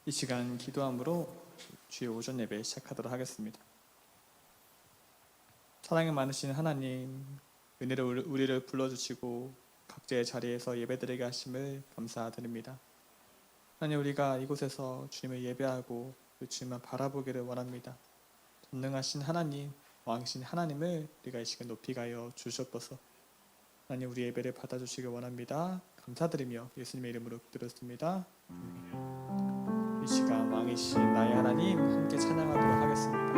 이 시간 기도함으로 주의 오전 예배 시작하도록 하겠습니다. 사랑이 많으신 하나님, 은혜로 우리를 불러주시고 각자의 자리에서 예배드리게 하심을 감사드립니다. 하나님, 우리가 이곳에서 주님을 예배하고 주님만 바라보기를 원합니다. 전능하신 하나님, 왕이신 하나님을 우리가 이 시간 높이 가여 주시옵소서. 하나님, 우리 예배를 받아주시길 원합니다. 감사드리며 예수님의 이름으로 기도드렸습니다. 이 시간 왕이신 나의 하나님 함께 찬양하도록 하겠습니다.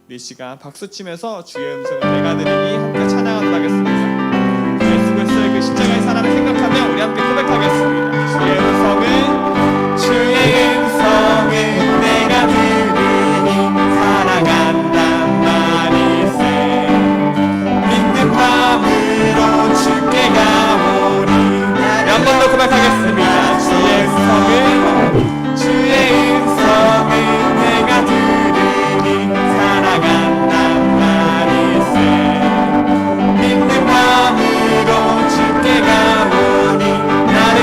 이 시간 박수치면서 주의 음성을 내가 들으니 함께 찬양하도록 하겠습니다. 예수 그리스도의 그 십자가의 사랑을 생각하며 우리 함께 고백하겠습니다. 주의 음성을 내가 들으니 사랑한단 말이세. 믿는 마음으로 주께 가오니. 한 번 더 고백하겠습니다. 주의 음성을 내가 들으니 사랑한단 말이세. 믿는 마음으로 주께 가오니 나를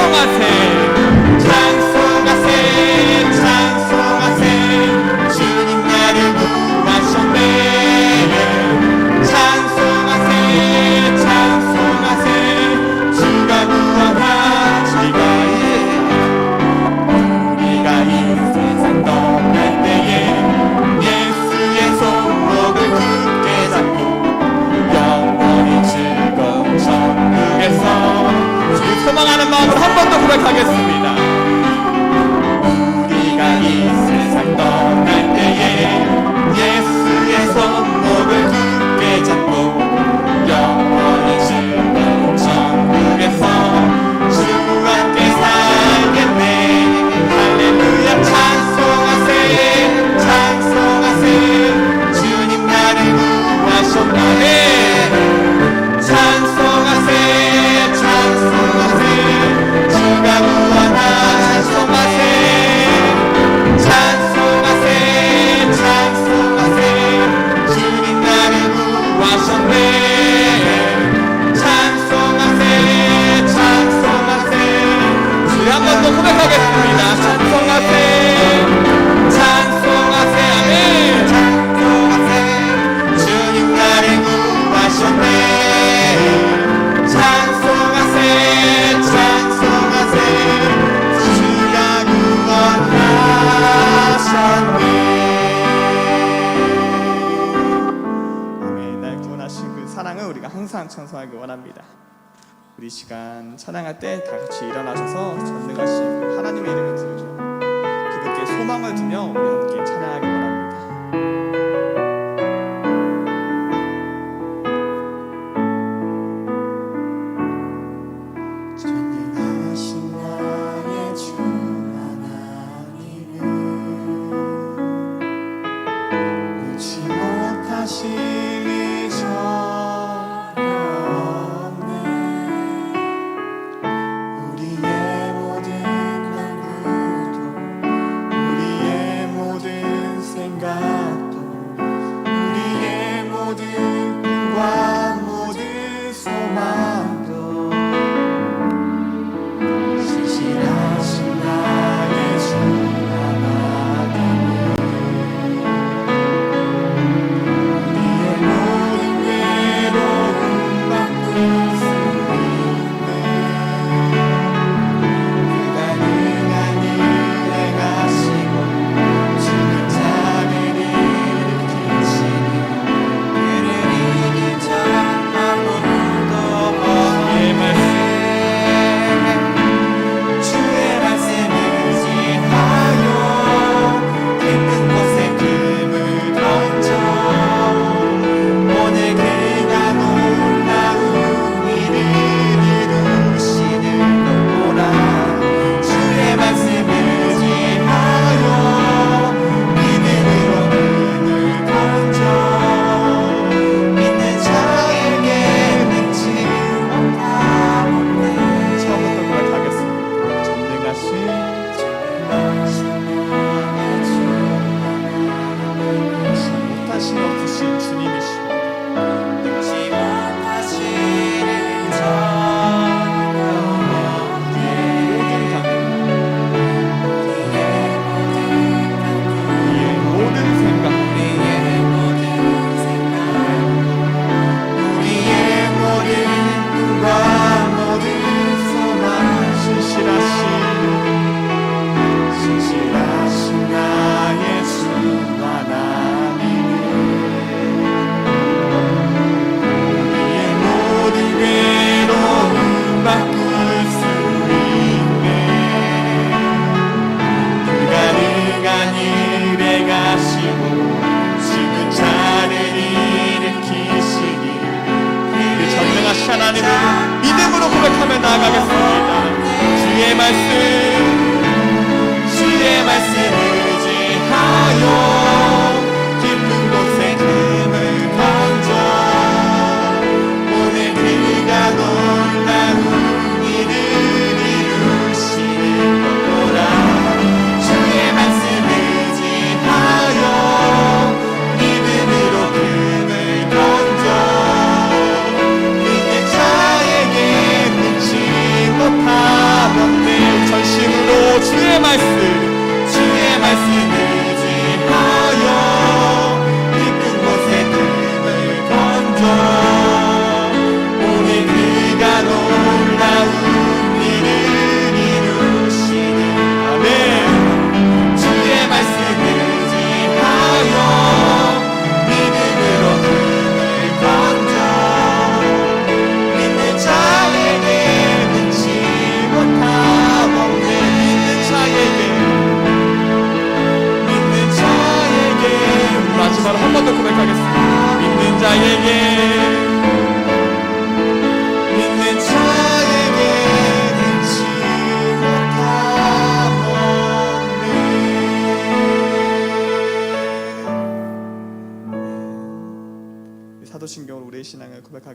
찬송하세 찬송하세 찬송하세 주님 나를 구하셨네 찬송하세 찬송하세 주가 구원하시리가 우리가 이 세상 떠날 때에 예수의 손목을 굳게 잡고 영원히 즐거운 천국에서 주님 소망하는 마음으로 한 번 더 고백하겠습니다. 우리가 이 세상 떠날 때에 예수의 손목을 굳게 잡고 영원히 즐거운 천국에서 주와 함께 살겠네. 할렐루야 찬송하세 찬송하세 주님 나를 구하셨네 찬송하세 찬송하세 주가 구원하셨네 찬송하세 찬송하세 주님 나를 구하셨네 찬송하세 찬송하세 주님 한 번 더 고백하겠습니다. 찬송하세 찬송하세 아멘 찬송하세 주님 나를 구하셨네 찬송하세 찬송하세 주가 구원하셨네. 아멘. 날 구원하신 그 사랑을 우리가 항상 찬송하기 원합니다. 우리 시간 찬양할 때 다 같이 일어나셔서 전능하신 그 하나님의 이름을 부르죠. 그분께 소망을 두며 우리 함께 찬양하기 원합니다. 전능하신 나의 주 하나님은 놓지 못하실 일 전혀 없네. 우리의 모든 간구도 우리의 모든 생각도 우리의 모든 꿈과 모든 소망도 신실하신 나의 주 하나님은 우리의 모든 외로움 바꿀 수 있네. 불가능한 일을 행하시고 죽은 자를 일으키시니 그를 이길 자 아무도 없네. 주의 말씀을 의지하여 깊은 곳에 금을 던져 오늘 그가 놀라운 일을 이루시는 것 보라. 주의 말씀을 의지하여 믿음으로 금을 던져 믿는 자에게 능치 못하옵네. 처음부터 고백하겠습니다. 전능하신 못하신 없으신 주님이시오. 모든 강은 우리의 모든 생각 우리의 모든 꿈과 모든 소망 신실하신 나의 주 하나님은 우리의 모든 외로움 바꿀 수 있네. 불가능한 일에 가시고 죽은 자를 일으키시니 우리 전능하신 하나님을 믿음으로 고백하며 나아가겠습니다. 주의 말씀 의지하여 깊은 곳에 금을 던져 오늘 그가 놀라운 일을 이루시는 것 보라. 주의 말씀 의지하여 믿음으로 금을 던져 믿는 자에게 능치 못하던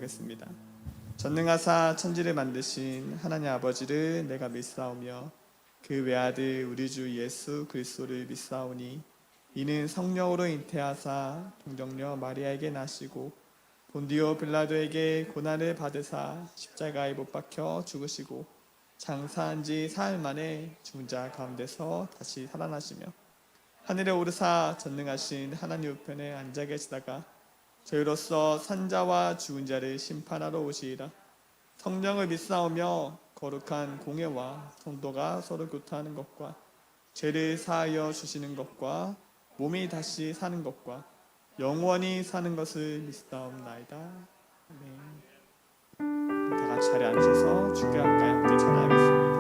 기도하겠습니다. 전능하사 천지를 만드신 하나님 아버지를 내가 믿사오며 그 외아들 우리 주 예수 그리스도를 믿사오니 이는 성령으로 잉태하사 동정녀 마리아에게 나시고 본디오 빌라도에게 고난을 받으사 십자가에 못 박혀 죽으시고 장사한 지 사흘 만에 죽은 자 가운데서 다시 살아나시며 하늘에 오르사 전능하신 하나님 우편에 앉아 계시다가 저희로서 산자와 죽은 자를 심판하러 오시리라. 성령을 믿사오며 거룩한 공예와 성도가 서로 교통하는 것과 죄를 사하여 주시는 것과 몸이 다시 사는 것과 영원히 사는 것을 믿사옵나이다. 아멘. 다 같이 자리에 앉으셔서 주께 가까이 함께 찬양하겠습니다.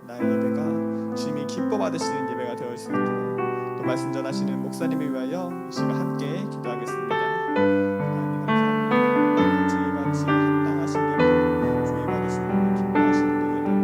나의 예배가 주님이 기뻐 받으시는 예배가 되어 수 있도록 또 말씀 전하시는 목사님을 위하여 이 시간 함께 기도하겠습니다. 하나님 감사합니다. 주님 받으시 합당하신 예배, 주님 받으시는 기뻐하시는 예배가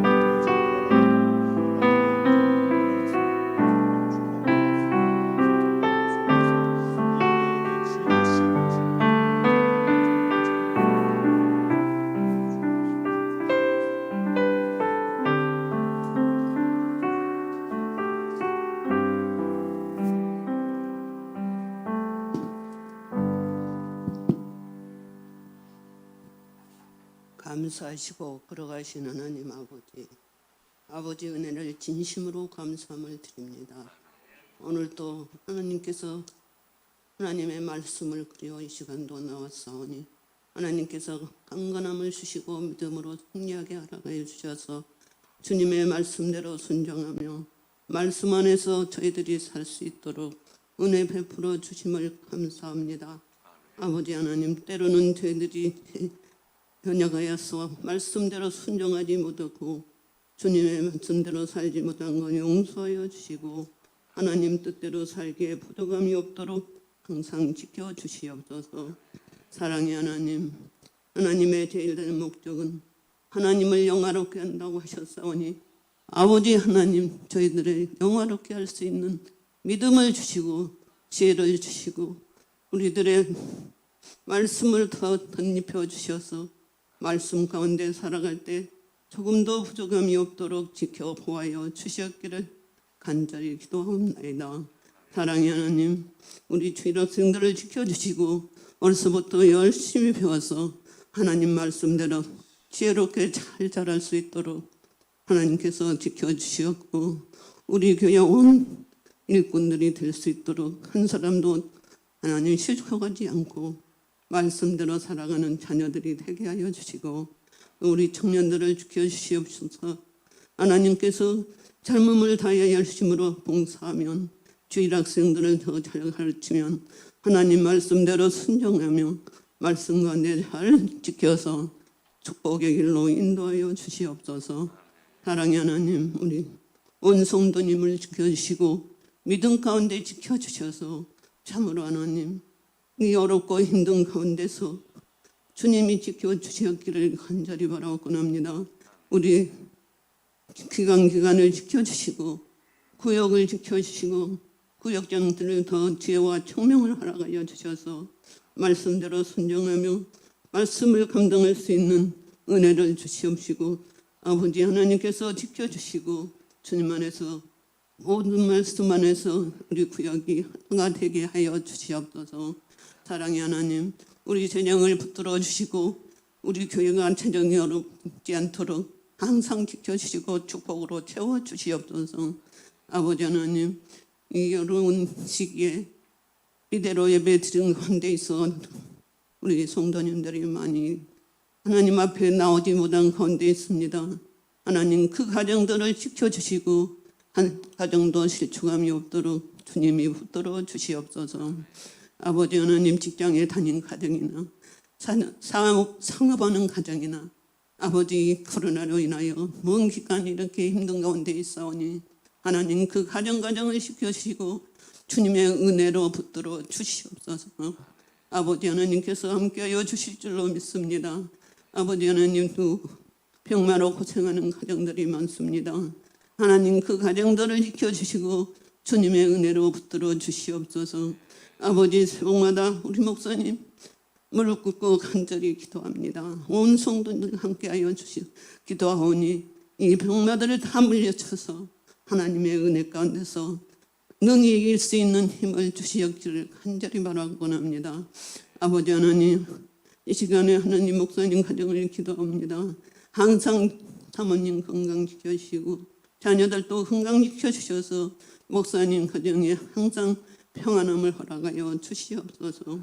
감사하시고 걸어가신 하나님 아버지 은혜를 진심으로 감사함을 드립니다. 오늘도 하나님께서 하나님의 말씀을 그리워 이 시간도 나왔사오니 하나님께서 강건함을 주시고 믿음으로 승리하게 하여 주셔서 주님의 말씀대로 순종하며 말씀 안에서 저희들이 살 수 있도록 은혜 베풀어 주심을 감사합니다. 아버지 하나님, 때로는 저희들이 변혁하여서 말씀대로 순종하지 못하고 주님의 말씀대로 살지 못한 것 용서하여 주시고 하나님 뜻대로 살기에 부족함이 없도록 항상 지켜주시옵소서. 사랑의 하나님, 하나님의 제일 되는 목적은 하나님을 영화롭게 한다고 하셨사오니 아버지 하나님, 저희들의 영화롭게 할 수 있는 믿음을 주시고 지혜를 주시고 우리들의 말씀을 더 덧입혀 주셔서 말씀 가운데 살아갈 때 조금도 부족함이 없도록 지켜보아여 주시옵기를 간절히 기도하옵나이다. 사랑의 하나님, 우리 주일 학생들을 지켜주시고 어려서부터 열심히 배워서 하나님 말씀대로 지혜롭게 잘 자랄 수 있도록 하나님께서 지켜주시옵고 우리 교회 온 일꾼들이 될 수 있도록 한 사람도 하나님 실족하지 않고 말씀대로 살아가는 자녀들이 되게 하여 주시고 우리 청년들을 지켜주시옵소서. 하나님께서 젊음을 다해 열심으로 봉사하면 주일 학생들을 더 잘 가르치면 하나님 말씀대로 순종하며 말씀 가운데 잘 지켜서 축복의 길로 인도하여 주시옵소서. 사랑의 하나님, 우리 온 성도님을 지켜주시고 믿음 가운데 지켜주셔서 참으로 하나님 이 어렵고 힘든 가운데서 주님이 지켜주셨기를 간절히 바라옵곤 합니다. 우리 기간을 지켜주시고 구역을 지켜주시고 구역장들을 더 지혜와 청명을 허락하여 주셔서 말씀대로 순종하며 말씀을 감당할 수 있는 은혜를 주시옵시고 아버지 하나님께서 지켜주시고 주님 안에서 모든 말씀 안에서 우리 구역이 하나가 되게 하여 주시옵소서. 사랑의 하나님, 우리 재정을 붙들어 주시고 우리 교회가 재정이 어렵지 않도록 항상 지켜주시고 축복으로 채워주시옵소서. 아버지 하나님, 이 어려운 시기에 이대로 예배 드린 가운데 있어 우리 성도님들이 많이 하나님 앞에 나오지 못한 가운데 있습니다. 하나님 그 가정들을 지켜주시고 한 가정도 실축함이 없도록 주님이 붙들어 주시옵소서. 아버지 하나님 직장에 다닌 가정이나 상업하는 가정이나 아버지 코로나로 인하여 먼 기간 이렇게 힘든 가운데 있사오니 하나님 그 가정을 지켜주시고 주님의 은혜로 붙들어 주시옵소서. 아버지 하나님께서 함께하여 주실 줄로 믿습니다. 아버지 하나님도 병마로 고생하는 가정들이 많습니다. 하나님 그 가정들을 지켜주시고 주님의 은혜로 붙들어 주시옵소서. 아버지 새벽마다 우리 목사님 무릎 꿇고 간절히 기도합니다. 온 성도들 함께하여 기도하오니 이 병마들을 다 물려쳐서 하나님의 은혜 가운데서 능히 이길 수 있는 힘을 주시옵기를 간절히 바라곤 합니다. 아버지 하나님, 이 시간에 하나님 목사님 가정을 기도합니다. 항상 사모님 건강 지켜주시고 자녀들도 건강 지켜주셔서 목사님 가정에 항상 평안함을 허락하여 주시옵소서.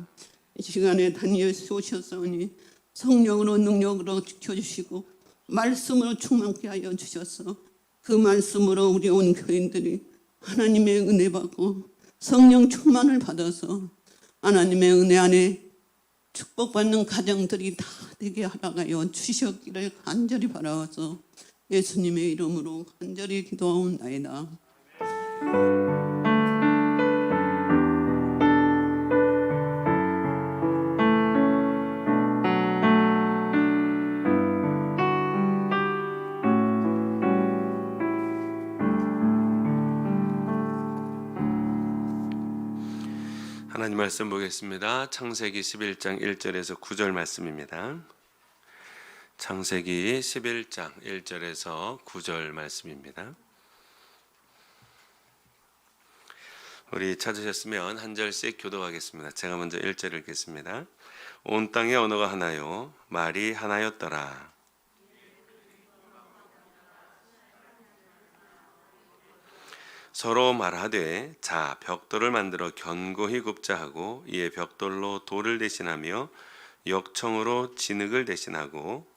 이 시간에 다니엘서 오셨사오니 성령으로 능력으로 지켜주시고 말씀으로 충만케 하여 주셔서 그 말씀으로 우리 온 교인들이 하나님의 은혜 받고 성령 충만을 받아서 하나님의 은혜 안에 축복받는 가정들이 다 되게 허락하여 주셨기를 간절히 바라와서 예수님의 이름으로 간절히 기도하옵나이다. 하나님 말씀 보겠습니다. 창세기 11장 1절에서 9절 말씀입니다. 창세기 11장 1절에서 9절 말씀입니다. 우리 찾으셨으면 한 절씩 교독하겠습니다. 제가 먼저 1절 읽겠습니다. 온 땅의 언어가 하나요 말이 하나였더라. 서로 말하되 자 벽돌을 만들어 견고히 굽자 하고 이에 벽돌로 돌을 대신하며 역청으로 진흙을 대신하고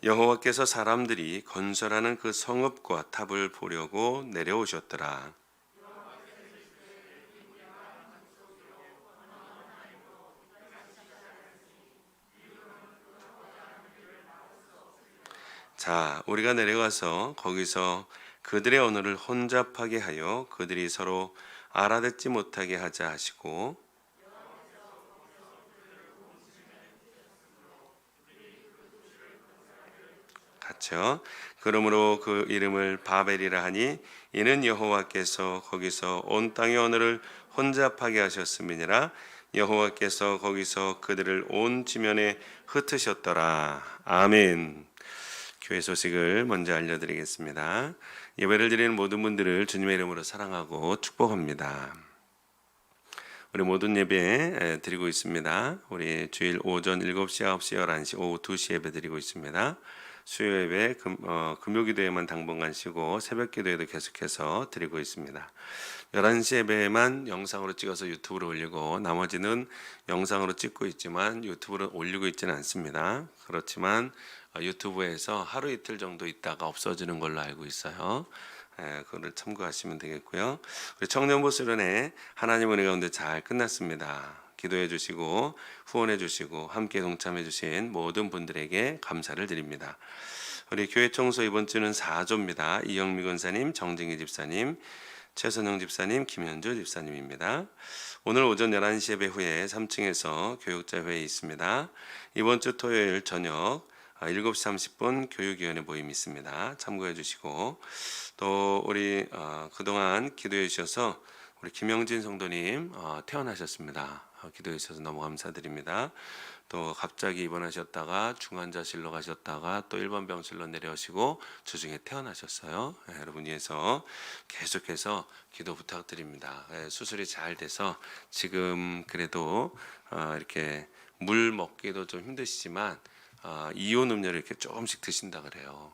여호와께서 사람들이 건설하는 그 성읍과 탑을 보려고 내려오셨더라. 자, 우리가 내려가서 거기서 그들의 언어를 혼잡하게 하여 그들이 서로 알아듣지 못하게 하자 하시고 그렇죠. 그러므로 그 이름을 바벨이라 하니 이는 여호와께서 거기서 온 땅의 언어를 혼잡하게 하셨음이니라. 여호와께서 거기서 그들을 온 지면에 흩으셨더라. 아멘. 교회 소식을 먼저 알려드리겠습니다. 예배를 드리는 모든 분들을 주님의 이름으로 사랑하고 축복합니다. 우리 모든 예배 드리고 있습니다. 우리 주일 오전 7시, 9시, 11시, 오후 2시 예배 드리고 있습니다. 수요 예배 금요 기도에만 당분간 쉬고 새벽 기도에도 계속해서 드리고 있습니다. 11시 예배에만 영상으로 찍어서 유튜브로 올리고 나머지는 영상으로 찍고 있지만 유튜브로 올리고 있지는 않습니다. 그렇지만 유튜브에서 하루 이틀 정도 있다가 없어지는 걸로 알고 있어요. 그거를 참고하시면 되겠고요. 우리 청년부 수련회 하나님 은혜 가운데 잘 끝났습니다. 기도해 주시고 후원해 주시고 함께 동참해 주신 모든 분들에게 감사를 드립니다. 우리 교회 청소 이번 주는 4조입니다. 이영미 권사님, 정진기 집사님, 최선영 집사님, 김현주 집사님입니다. 오늘 오전 11시 예배 후에 3층에서 교육자 회의 있습니다. 이번 주 토요일 저녁 7시 30분 교육위원회 모임이 있습니다. 참고해 주시고 또 우리 그동안 기도해 주셔서 우리 김영진 성도님 퇴원하셨습니다. 기도해 주셔서 너무 감사드립니다. 또 갑자기 입원하셨다가 중환자실로 가셨다가 또 일반 병실로 내려오시고 주중에 퇴원하셨어요. 여러분 위해서 계속해서 기도 부탁드립니다. 수술이 잘 돼서 지금 그래도 이렇게 물 먹기도 좀 힘드시지만 이온 음료를 이렇게 조금씩 드신다 그래요.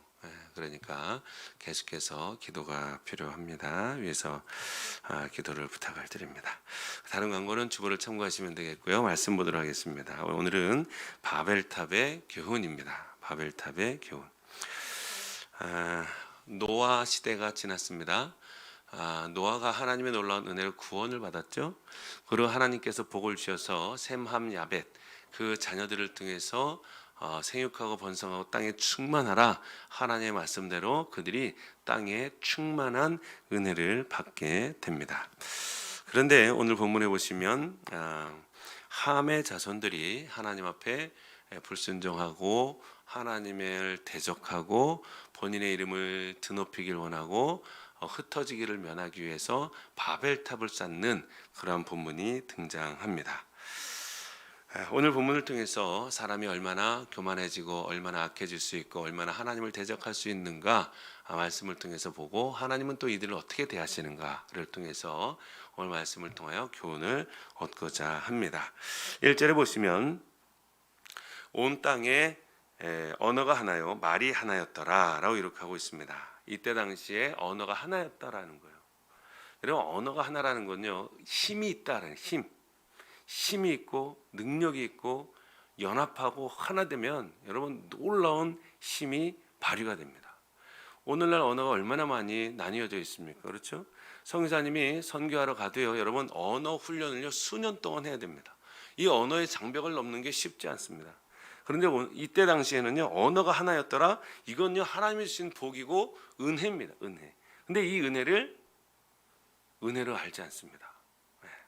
그러니까 계속해서 기도가 필요합니다. 위해서 기도를 부탁을 드립니다. 다른 광고는 주보를 참고하시면 되겠고요. 말씀 보도록 하겠습니다. 오늘은 바벨탑의 교훈입니다. 바벨탑의 교훈. 노아 시대가 지났습니다. 노아가 하나님의 놀라운 은혜를 구원을 받았죠. 그리고 하나님께서 복을 주셔서 셈, 함, 야벳 그 자녀들을 통해서 생육하고 번성하고 땅에 충만하라 하나님의 말씀대로 그들이 땅에 충만한 은혜를 받게 됩니다. 그런데 오늘 본문에 보시면 함의 자손들이 하나님 앞에 불순종하고 하나님을 대적하고 본인의 이름을 드높이길 원하고 흩어지기를 면하기 위해서 바벨탑을 쌓는 그러한 본문이 등장합니다. 오늘 본문을 통해서 사람이 얼마나 교만해지고 얼마나 악해질 수 있고 얼마나 하나님을 대적할 수 있는가 말씀을 통해서 보고 하나님은 또 이들을 어떻게 대하시는가를 통해서 오늘 말씀을 통하여 교훈을 얻고자 합니다. 1절에 보시면 온 땅에 언어가 하나요 말이 하나였더라 라고 기록하고 있습니다. 이때 당시에 언어가 하나였다라는 거예요. 그리고 언어가 하나라는 건요 힘이 있다라는 힘이 있고 능력이 있고 연합하고 하나 되면 여러분 놀라운 힘이 발휘가 됩니다. 오늘날 언어가 얼마나 많이 나뉘어져 있습니까? 그렇죠? 성교사님이 선교하러 가도요 여러분 언어 훈련을요 수년 동안 해야 됩니다. 이 언어의 장벽을 넘는 게 쉽지 않습니다. 그런데 이때 당시에는요 언어가 하나였더라. 이건요 하나님이 주신 복이고 은혜입니다. 은혜. 근데 이 은혜를 알지 않습니다.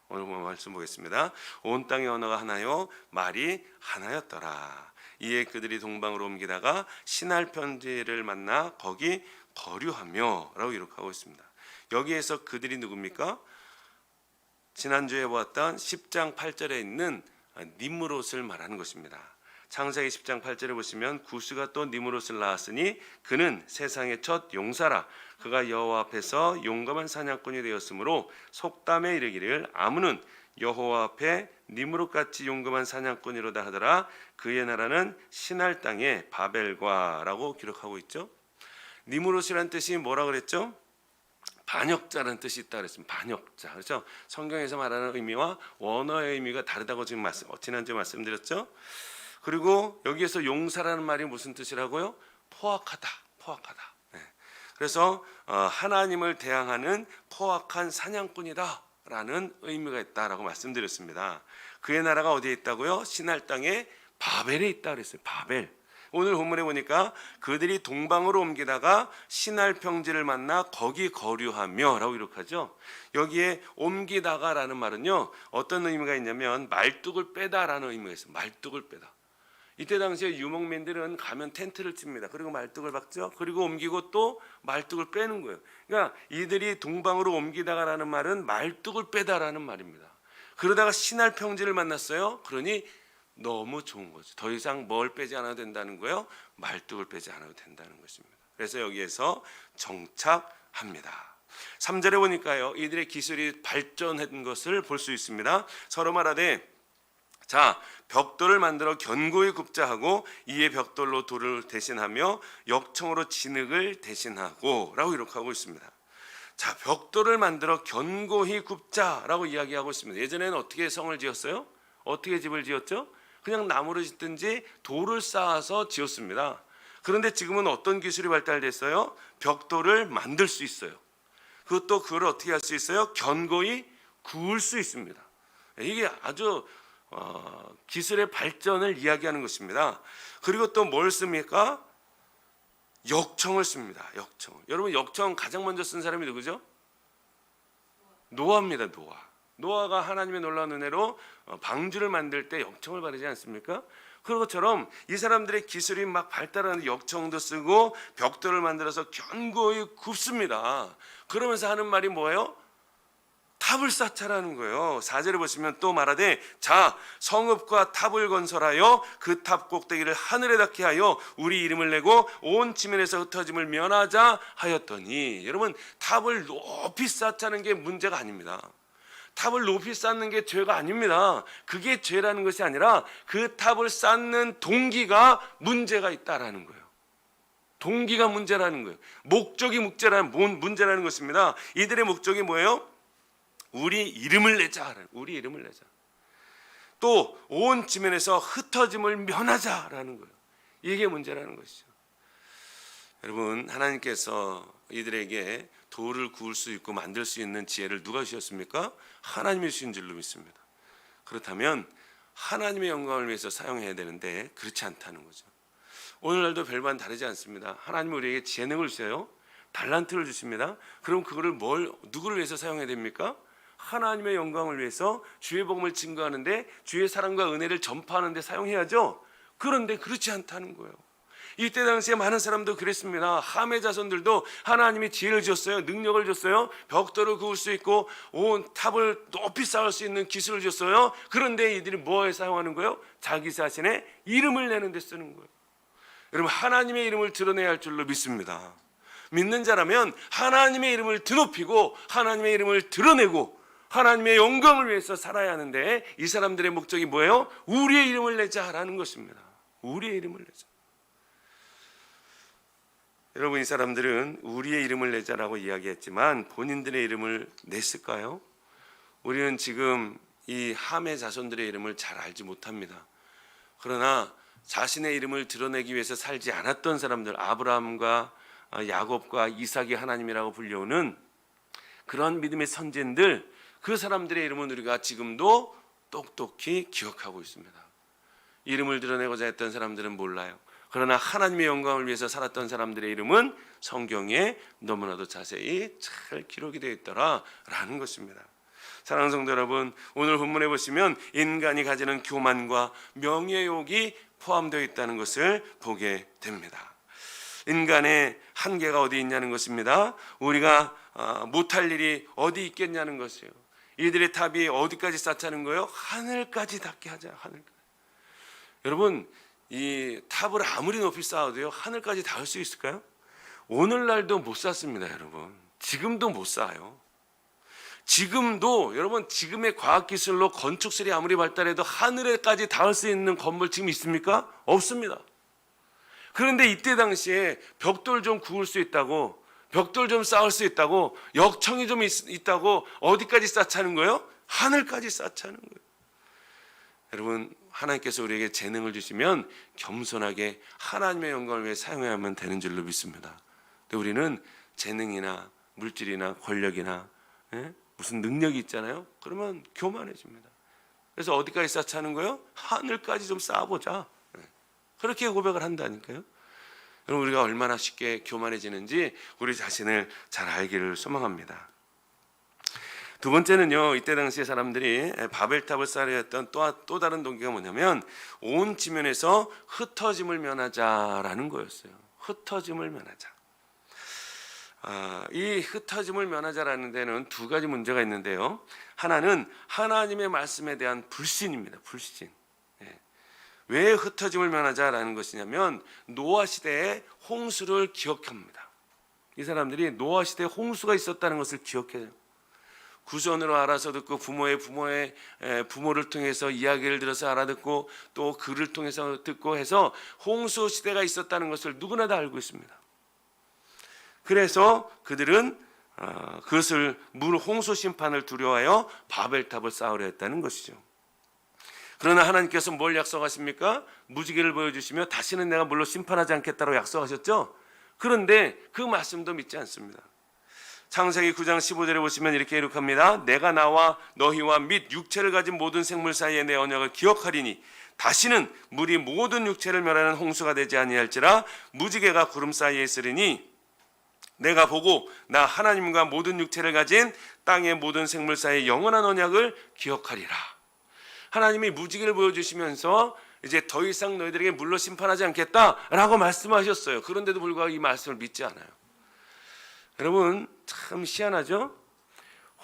오늘 말씀 보겠습니다. 온 땅의 언어가 하나요 말이 하나였더라. 이에 그들이 동방으로 옮기다가 신할 편지를 만나 거기 거류하며 라고 기록하고 있습니다. 여기에서 그들이 누굽니까? 지난주에 보았던 10장 8절에 있는 니므롯을 말하는 것입니다. 창세기 10장 8절에 보시면 구스가 또 니므롯을 낳았으니 그는 세상의 첫 용사라. 그가 여호와 앞에서 용감한 사냥꾼이 되었으므로 속담에 이르기를 아무는 여호와 앞에 니므롯같이 용감한 사냥꾼이로다 하더라. 그의 나라는 신할 땅에 바벨과라고 기록하고 있죠. 니므롯이라는 뜻이 뭐라 그랬죠? 반역자라는 뜻이 있다 그랬습니다. 반역자. 그렇죠? 성경에서 말하는 의미와 원어의 의미가 다르다고 지금 지난주에 말씀드렸죠. 그리고 여기에서 용사라는 말이 무슨 뜻이라고요? 포악하다. 네. 그래서 하나님을 대항하는 포악한 사냥꾼이다라는 의미가 있다라고 말씀드렸습니다. 그의 나라가 어디에 있다고요? 신할 땅에 바벨에 있다 그랬어요. 바벨. 오늘 본문에 보니까 그들이 동방으로 옮기다가 신할 평지를 만나 거기 거류하며 라고 기록하죠. 여기에 옮기다가 라는 말은요 어떤 의미가 있냐면 말뚝을 빼다 라는 의미가 있어요. 말뚝을 빼다. 이때 당시에 유목민들은 가면 텐트를 칩니다. 그리고 말뚝을 박죠. 그리고 옮기고 또 말뚝을 빼는 거예요. 그러니까 이들이 동방으로 옮기다가라는 말은 말뚝을 빼다라는 말입니다. 그러다가 신할 평지를 만났어요. 그러니 너무 좋은 거죠. 더 이상 뭘 빼지 않아도 된다는 거예요. 말뚝을 빼지 않아도 된다는 것입니다. 그래서 여기에서 정착합니다. 3절에 보니까요, 이들의 기술이 발전한 것을 볼 수 있습니다. 서로 말하되, 자, 벽돌을 만들어 견고히 굽자 하고 이에 벽돌로 돌을 대신하며 역청으로 진흙을 대신하고 라고 기록하고 있습니다. 자, 벽돌을 만들어 견고히 굽자라고 이야기하고 있습니다. 예전에는 어떻게 성을 지었어요? 어떻게 집을 지었죠? 그냥 나무로 짓든지 돌을 쌓아서 지었습니다. 그런데 지금은 어떤 기술이 발달됐어요? 벽돌을 만들 수 있어요. 그걸 어떻게 할 수 있어요? 견고히 구울 수 있습니다. 이게 아주 기술의 발전을 이야기하는 것입니다. 그리고 또 뭘 씁니까? 역청을 씁니다. 역청. 여러분, 역청 가장 먼저 쓴 사람이 누구죠? 노아입니다. 노아가 하나님의 놀라운 은혜로 방주를 만들 때 역청을 바르지 않습니까? 그런 것처럼 이 사람들의 기술이 막 발달하는 역청도 쓰고 벽돌을 만들어서 견고히 굽습니다. 그러면서 하는 말이 뭐예요? 탑을 쌓자라는 거예요. 4절에 보시면 또 말하되, 자, 성읍과 탑을 건설하여 그 탑 꼭대기를 하늘에 닿게 하여 우리 이름을 내고 온 지면에서 흩어짐을 면하자 하였더니, 여러분, 탑을 높이 쌓자는 게 문제가 아닙니다. 탑을 높이 쌓는 게 죄가 아닙니다. 그게 죄라는 것이 아니라 그 탑을 쌓는 동기가 문제가 있다라는 거예요. 동기가 문제라는 거예요. 목적이 문제라는 것입니다. 이들의 목적이 뭐예요? 우리 이름을 내자. 우리 이름을 내자. 또 온 지면에서 흩어짐을 면하자라는 거예요. 이게 문제라는 것이죠. 여러분, 하나님께서 이들에게 돌을 구울 수 있고 만들 수 있는 지혜를 누가 주셨습니까? 하나님이 주신 줄로 믿습니다. 그렇다면 하나님의 영광을 위해서 사용해야 되는데 그렇지 않다는 거죠. 오늘날도 별반 다르지 않습니다. 하나님은 우리에게 재능을 주세요. 달란트를 주십니다. 그럼 그거를 누구를 위해서 사용해야 됩니까? 하나님의 영광을 위해서 주의 복음을 증거하는데, 주의 사랑과 은혜를 전파하는데 사용해야죠. 그런데 그렇지 않다는 거예요. 이때 당시에 많은 사람도 그랬습니다. 함의 자손들도 하나님이 지혜를 줬어요. 능력을 줬어요. 벽돌을 그을 수 있고 온 탑을 높이 쌓을 수 있는 기술을 줬어요. 그런데 이들이 뭐에 사용하는 거예요? 자기 자신의 이름을 내는 데 쓰는 거예요. 여러분, 하나님의 이름을 드러내야 할 줄로 믿습니다. 믿는 자라면 하나님의 이름을 드높이고 하나님의 이름을 드러내고 하나님의 영광을 위해서 살아야 하는데, 이 사람들의 목적이 뭐예요? 우리의 이름을 내자라는 것입니다. 우리의 이름을 내자. 여러분, 이 사람들은 우리의 이름을 내자라고 이야기했지만 본인들의 이름을 냈을까요? 우리는 지금 이 함의 자손들의 이름을 잘 알지 못합니다. 그러나 자신의 이름을 드러내기 위해서 살지 않았던 사람들, 아브라함과 야곱과 이삭이 하나님이라고 불려오는 그런 믿음의 선진들, 그 사람들의 이름은 우리가 지금도 똑똑히 기억하고 있습니다. 이름을 드러내고자 했던 사람들은 몰라요. 그러나 하나님의 영광을 위해서 살았던 사람들의 이름은 성경에 너무나도 자세히 잘 기록이 되어 있더라라는 것입니다. 사랑하는 성도 여러분, 오늘 본문에 보시면 인간이 가지는 교만과 명예욕이 포함되어 있다는 것을 보게 됩니다. 인간의 한계가 어디 있냐는 것입니다. 우리가 못할 일이 어디 있겠냐는 것이에요. 이들의 탑이 어디까지 쌓자는 거예요? 하늘까지 닿게 하자. 하늘까지. 여러분, 이 탑을 아무리 높이 쌓아도요, 하늘까지 닿을 수 있을까요? 오늘날도 못 쌓습니다. 여러분, 지금도 못 쌓아요. 지금도 여러분, 지금의 과학기술로 건축술이 아무리 발달해도 하늘에까지 닿을 수 있는 건물 지금 있습니까? 없습니다. 그런데 이때 당시에 벽돌 좀 구울 수 있다고, 벽돌 좀 쌓을 수 있다고, 역청이 좀 있다고 어디까지 쌓자는 거예요? 하늘까지 쌓자는 거예요. 여러분, 하나님께서 우리에게 재능을 주시면 겸손하게 하나님의 영광을 위해 사용해야만 되는 줄로 믿습니다. 근데 우리는 재능이나 물질이나 권력이나 무슨 능력이 있잖아요. 그러면 교만해집니다. 그래서 어디까지 쌓자는 거예요? 하늘까지 좀 쌓아보자. 그렇게 고백을 한다니까요. 여러분, 우리가 얼마나 쉽게 교만해지는지 우리 자신을 잘 알기를 소망합니다. 두 번째는요, 이때 당시에 사람들이 바벨탑을 쌓으려 했던 또 다른 동기가 뭐냐면 온 지면에서 흩어짐을 면하자라는 거였어요. 흩어짐을 면하자. 이 흩어짐을 면하자라는 데는 두 가지 문제가 있는데요. 하나는 하나님의 말씀에 대한 불신입니다. 불신. 왜 흩어짐을 면하자라는 것이냐면 노아 시대의 홍수를 기억합니다. 이 사람들이 노아 시대에 홍수가 있었다는 것을 기억해요. 구전으로 알아서 듣고 부모를 통해서 이야기를 들어서 알아듣고 또 글을 통해서 듣고 해서 홍수 시대가 있었다는 것을 누구나 다 알고 있습니다. 그래서 그들은 그것을 홍수 심판을 두려워하여 바벨탑을 쌓으려 했다는 것이죠. 그러나 하나님께서 뭘 약속하십니까? 무지개를 보여주시며 다시는 내가 물로 심판하지 않겠다고 약속하셨죠. 그런데 그 말씀도 믿지 않습니다. 창세기 9장 15절에 보시면 이렇게 기록합니다. 내가 나와 너희와 및 육체를 가진 모든 생물 사이에 내 언약을 기억하리니 다시는 물이 모든 육체를 멸하는 홍수가 되지 아니할지라 무지개가 구름 사이에 있으리니 내가 보고 나 하나님과 모든 육체를 가진 땅의 모든 생물 사이에 영원한 언약을 기억하리라. 하나님이 무지개를 보여주시면서 이제 더 이상 너희들에게 물로 심판하지 않겠다라고 말씀하셨어요. 그런데도 불구하고 이 말씀을 믿지 않아요. 여러분 참 희한하죠?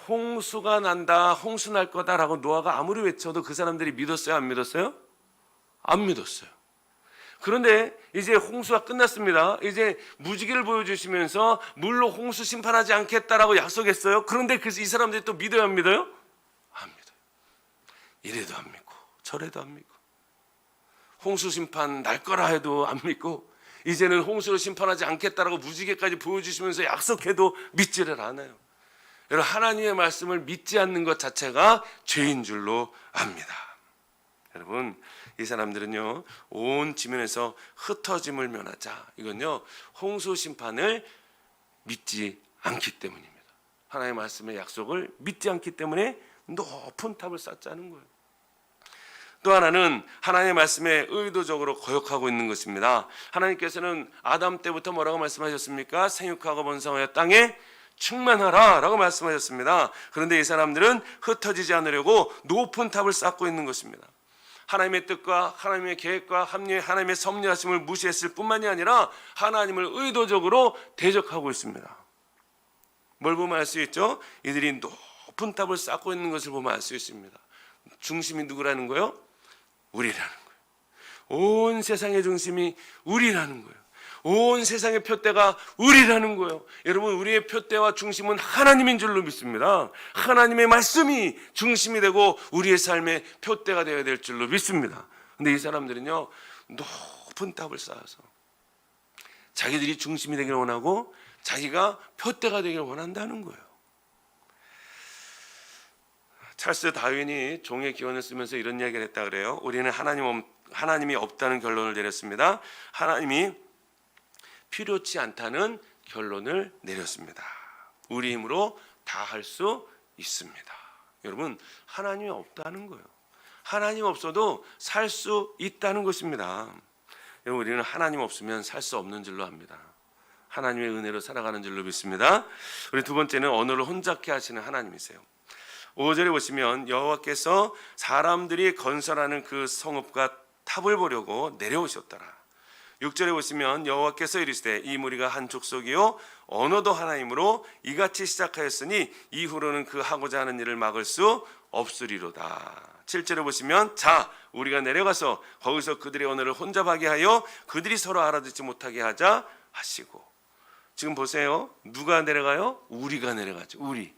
홍수가 난다, 홍수 날 거다라고 노아가 아무리 외쳐도 그 사람들이 믿었어요? 안 믿었어요? 안 믿었어요. 그런데 이제 홍수가 끝났습니다. 이제 무지개를 보여주시면서 물로 홍수 심판하지 않겠다라고 약속했어요. 그런데 이 사람들이 또 믿어요? 안 믿어요? 안 믿어요. 이래도 안 믿고 저래도 안 믿고 홍수 심판 날 거라 해도 안 믿고 이제는 홍수로 심판하지 않겠다라고 무지개까지 보여주시면서 약속해도 믿지를 않아요. 여러분 하나님의 말씀을 믿지 않는 것 자체가 죄인 줄로 압니다. 여러분 이 사람들은요 온 지면에서 흩어짐을 면하자, 이건요 홍수 심판을 믿지 않기 때문입니다. 하나님의 말씀의 약속을 믿지 않기 때문에 높은 탑을 쌓자는 거예요. 또 하나는 하나님의 말씀에 의도적으로 거역하고 있는 것입니다. 하나님께서는 아담 때부터 뭐라고 말씀하셨습니까? 생육하고 번성하여 땅에 충만하라 라고 말씀하셨습니다. 그런데 이 사람들은 흩어지지 않으려고 높은 탑을 쌓고 있는 것입니다. 하나님의 뜻과 하나님의 계획과 하나님의 섭리하심을 무시했을 뿐만이 아니라 하나님을 의도적으로 대적하고 있습니다. 뭘 보면 알 수 있죠? 이들이 높은 탑을 쌓고 있는 것을 보면 알 수 있습니다. 중심이 누구라는 거예요? 우리라는 거예요. 온 세상의 중심이 우리라는 거예요. 온 세상의 표대가 우리라는 거예요. 여러분 우리의 표대와 중심은 하나님인 줄로 믿습니다. 하나님의 말씀이 중심이 되고 우리의 삶의 표대가 되어야 될 줄로 믿습니다. 근데 이 사람들은요 높은 탑을 쌓아서 자기들이 중심이 되기를 원하고 자기가 표대가 되기를 원한다는 거예요. 찰스 다윈이 종의 기원을 쓰면서 이런 이야기를 했다 그래요. 우리는 하나님이 없다는 결론을 내렸습니다. 하나님이 필요치 않다는 결론을 내렸습니다. 우리 힘으로 다 할 수 있습니다. 여러분 하나님이 없다는 거예요. 하나님 없어도 살 수 있다는 것입니다. 여러분 우리는 하나님 없으면 살 수 없는 줄로 압니다. 하나님의 은혜로 살아가는 줄로 믿습니다. 우리 두 번째는 언어를 혼잡케 하시는 하나님이세요. 5절에 보시면 여호와께서 사람들이 건설하는 그 성읍과 탑을 보려고 내려오셨더라. 6절에 보시면 여호와께서 이르시되 이 무리가 한 족속이요 언어도 하나이므로 이같이 시작하였으니 이후로는 그 하고자 하는 일을 막을 수 없으리로다. 7절에 보시면 자 우리가 내려가서 거기서 그들의 언어를 혼잡하게 하여 그들이 서로 알아듣지 못하게 하자 하시고. 지금 보세요. 누가 내려가요? 우리가 내려가죠. 우리.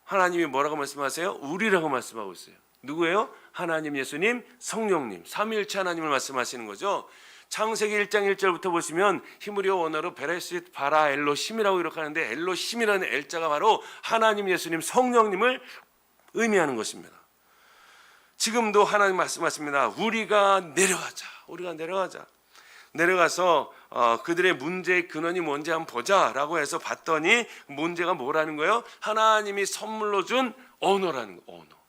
하나님이 뭐라고 말씀하세요? 우리라고 말씀하고 있어요. 누구예요? 하나님, 예수님, 성령님, 삼위일체 하나님을 말씀하시는 거죠. 창세기 1장 1절부터 보시면 히브리어 원어로 베레시트 바라 엘로힘이라고 기록하는데 엘로힘이라는 엘자가 바로 하나님, 예수님, 성령님을 의미하는 것입니다. 지금도 하나님 말씀하십니다. 우리가 내려가자. 우리가 내려가자. 내려가서 그들의 문제의 근원이 뭔지 한번 보자라고 해서 봤더니 문제가 뭐라는 거예요? 하나님이 선물로 준 언어라는 거예요. 언어.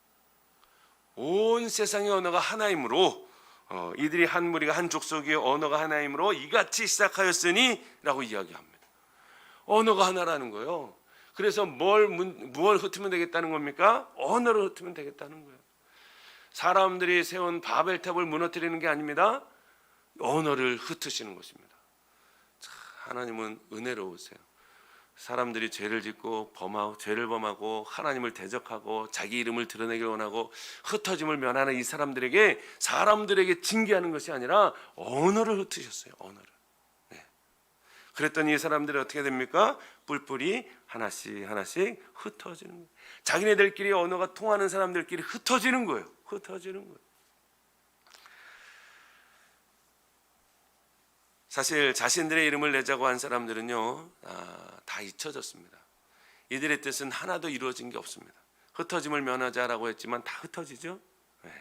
온 세상의 언어가 하나이므로 이들이 한 무리가 한 족속의 언어가 하나이므로 이같이 시작하였으니 라고 이야기합니다. 언어가 하나라는 거예요. 그래서 뭘 흩으면 되겠다는 겁니까? 언어를 흩으면 되겠다는 거예요. 사람들이 세운 바벨탑을 무너뜨리는 게 아닙니다. 언어를 흩으시는 것입니다. 참, 하나님은 은혜로우세요. 사람들이 죄를 짓고 죄를 범하고 하나님을 대적하고 자기 이름을 드러내길 원하고 흩어짐을 면하는 이 사람들에게 징계하는 것이 아니라 언어를 흩으셨어요. 언어를. 네. 그랬더니 이 사람들이 어떻게 됩니까? 뿔뿔이 하나씩 흩어지는 거예요. 자기네들끼리 언어가 통하는 사람들끼리 흩어지는 거예요. 흩어지는 거예요. 사실 자신들의 이름을 내자고 한 사람들은요, 다 잊혀졌습니다. 이들의 뜻은 하나도 이루어진 게 없습니다. 흩어짐을 면하자라고 했지만 다 흩어지죠. 네.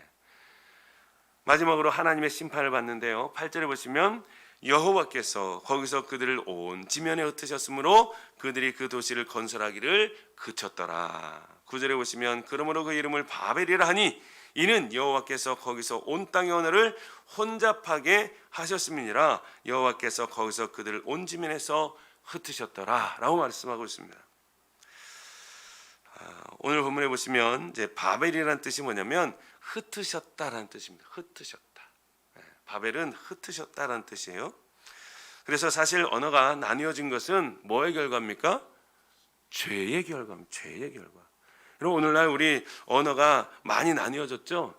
마지막으로 하나님의 심판을 받는데요. 8절에 보시면 여호와께서 거기서 그들을 온 지면에 흩으셨으므로 그들이 그 도시를 건설하기를 그쳤더라. 9절에 보시면 그러므로 그 이름을 바벨이라 하니 이는 여호와께서 거기서 온 땅의 언어를 혼잡하게 하셨음이니라. 여호와께서 거기서 그들을 온 지면에서 흩으셨더라 라고 말씀하고 있습니다. 오늘 본문에 보시면 이제 바벨이라는 뜻이 뭐냐면 흩으셨다라는 뜻입니다. 흩으셨다. 바벨은 흩으셨다라는 뜻이에요. 그래서 사실 언어가 나뉘어진 것은 뭐의 결과입니까? 죄의 결과입니다. 죄의 결과. 여러분 오늘날 우리 언어가 많이 나뉘어졌죠?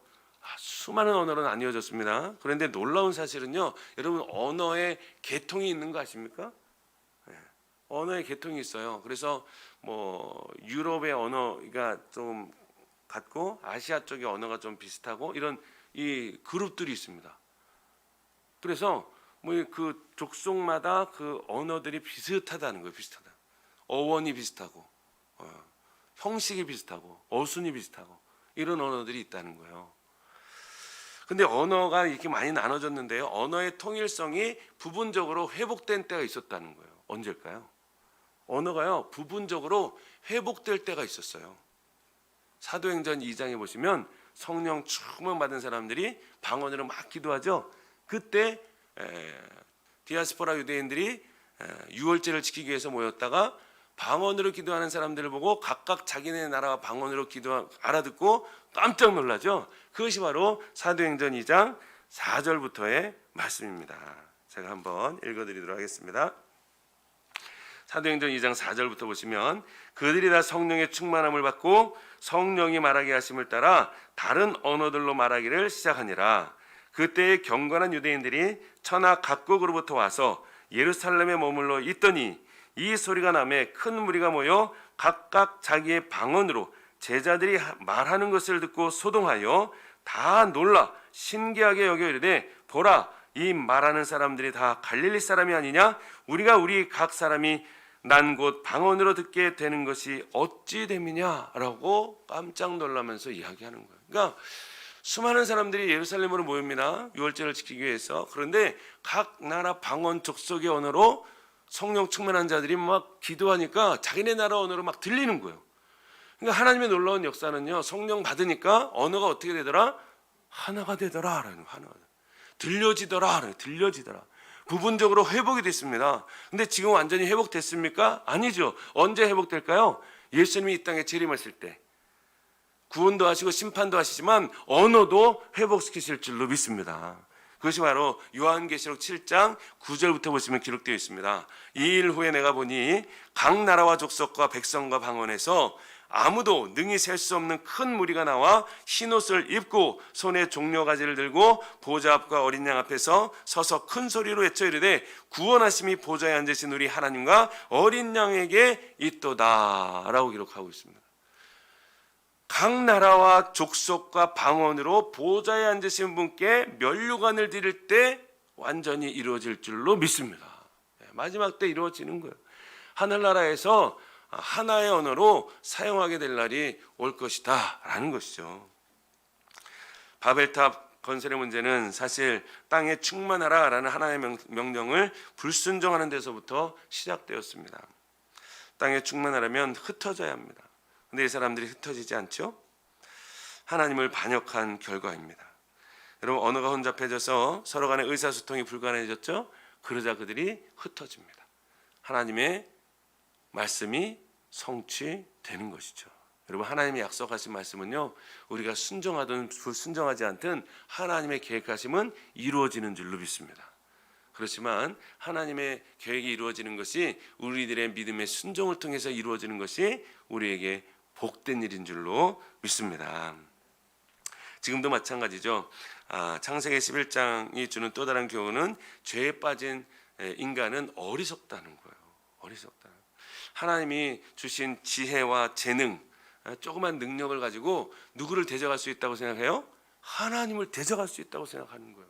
수많은 언어로 나뉘어졌습니다. 그런데 놀라운 사실은요, 여러분 언어의 계통이 있는 거 아십니까? 네. 언어의 계통이 있어요. 그래서 뭐 유럽의 언어가 좀 같고 아시아 쪽의 언어가 좀 비슷하고 이런 이 그룹들이 있습니다. 그래서 뭐 그 족속마다 그 언어들이 비슷하다는 거예요. 비슷하다. 어원이 비슷하고 형식이 비슷하고 어순이 비슷하고 이런 언어들이 있다는 거예요. 근데 언어가 이렇게 많이 나눠졌는데요. 언어의 통일성이 부분적으로 회복된 때가 있었다는 거예요. 언제일까요? 언어가요. 부분적으로 회복될 때가 있었어요. 사도행전 2장에 보시면 성령 충만 받은 사람들이 방언으로 막 기도하죠. 그때 디아스포라 유대인들이 유월절을 지키기 위해서 모였다가 방언으로 기도하는 사람들을 보고 각각 자기네 나라 방언으로 알아듣고 깜짝 놀라죠. 그것이 바로 사도행전 2장 4절부터의 말씀입니다. 제가 한번 읽어드리도록 하겠습니다. 사도행전 2장 4절부터 보시면 그들이 다 성령의 충만함을 받고 성령이 말하게 하심을 따라 다른 언어들로 말하기를 시작하니라. 그때의 경건한 유대인들이 천하 각국으로부터 와서 예루살렘에 머물러 있더니 이 소리가 나매 큰 무리가 모여 각각 자기의 방언으로 제자들이 말하는 것을 듣고 소동하여 다 놀라 신기하게 여겨 이르되 보라 이 말하는 사람들이 다 갈릴리 사람이 아니냐 우리가 우리 각 사람이 난 곧 방언으로 듣게 되는 것이 어찌 됨이냐라고 깜짝 놀라면서 이야기하는 거예요. 그러니까 수많은 사람들이 예루살렘으로 모입니다. 유월절을 지키기 위해서. 그런데 각 나라 방언 족속의 언어로 성령 충만한 자들이 막 기도하니까 자기네 나라 언어로 막 들리는 거예요. 그러니까 하나님의 놀라운 역사는요. 성령 받으니까 언어가 어떻게 되더라? 하나가 되더라. 하나가. 들려지더라. 들려지더라. 부분적으로 회복이 됐습니다. 근데 지금 완전히 회복됐습니까? 아니죠. 언제 회복될까요? 예수님이 이 땅에 재림하실 때. 구원도 하시고 심판도 하시지만 언어도 회복시키실 줄로 믿습니다. 그것이 바로 요한계시록 7장 9절부터 보시면 기록되어 있습니다. 이 일 후에 내가 보니 각 나라와 족속과 백성과 방언에서 아무도 능히 셀 수 없는 큰 무리가 나와 흰옷을 입고 손에 종려가지를 들고 보좌 앞과 어린 양 앞에서 서서 큰 소리로 외쳐 이르되 구원하심이 보좌에 앉으신 우리 하나님과 어린 양에게 있도다 라고 기록하고 있습니다. 각 나라와 족속과 방언으로 보좌에 앉으신 분께 면류관을 드릴 때 완전히 이루어질 줄로 믿습니다. 마지막 때 이루어지는 거예요. 하늘나라에서 하나의 언어로 사용하게 될 날이 올 것이다 라는 것이죠. 바벨탑 건설의 문제는 사실 땅에 충만하라 라는 하나의 명령을 불순종하는 데서부터 시작되었습니다. 땅에 충만하려면 흩어져야 합니다. 근데 이 사람들이 흩어지지 않죠? 하나님을 반역한 결과입니다. 여러분 언어가 혼잡해져서 서로 간의 의사소통이 불가능해졌죠? 그러자 그들이 흩어집니다. 하나님의 말씀이 성취되는 것이죠. 여러분, 하나님이 약속하신 말씀은요, 우리가 순종하든 불순종하지 않든 하나님의 계획하심은 이루어지는 줄로 믿습니다. 그렇지만 하나님의 계획이 이루어지는 것이 우리들의 믿음의 순종을 통해서 이루어지는 것이 우리에게 복된 일인 줄로 믿습니다. 지금도 마찬가지죠. 창세기 11장이 주는 또 다른 교훈은 죄에 빠진 인간은 어리석다는 거예요. 어리석다. 하나님이 주신 지혜와 재능, 조그만 능력을 가지고 누구를 대적할 수 있다고 생각해요? 하나님을 대적할 수 있다고 생각하는 거예요.